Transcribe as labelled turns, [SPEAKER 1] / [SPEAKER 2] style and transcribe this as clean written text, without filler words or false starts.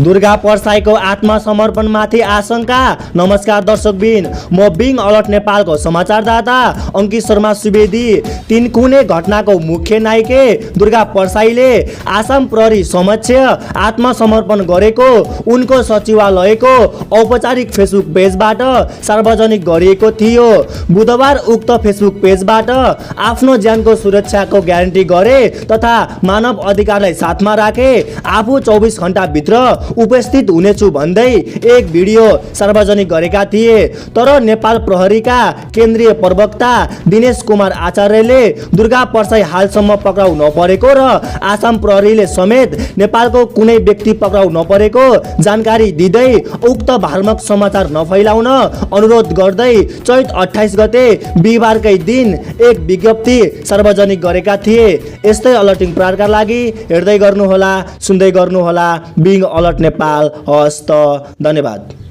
[SPEAKER 1] दुर्गा परसाईको आत्मसमर्पणमाथि आशंका। नमस्कार दर्शकबिन, म बिङ अलर्ट नेपालको समाचारदाता अंकित शर्मा सुवेदी। तीनकुने घटनाको मुख्य नायिके दुर्गा परसाईले आसाम प्रहरी समक्ष आत्मसमर्पण गरेको उनको सचिवालयको औपचारिक फेसबुक पेजबाट सार्वजनिक गरिएको थियो। बुधबार उक्त फेसबुक पेजबाट आफ्नो ज्यानको सुरक्षाको ग्यारेन्टी गरे तथा मानव अधिकारलाई साथमा राखे आफू 24 घण्टाभित्र उपस्थित हुनेछु भन्दै एक भिडियो सार्वजनिक गरेका थिए। तर नेपाल प्रहरीका केन्द्रीय प्रवक्ता दिनेश कुमार आचार्यले दुर्गा परसाई हालसम्म पक्राउ नपरेको र आसाम प्रहरीले समेत नेपालको कुनै व्यक्ति पक्राउ नपरेको जानकारी दिँदै उक्त भ्रामक समाचार नफैलाउन अनुरोध गर्दै चैत 28 गते बिहिबारकै दिन एक विज्ञप्ति सार्वजनिक गरेका थिए। यस्तै अलर्टिङ प्रहारका लागि हेर्दै गर्नुहोला, सुन्दै गर्नुहोला बिङ अलर्ट नेपाल। हस्त, धन्यवाद।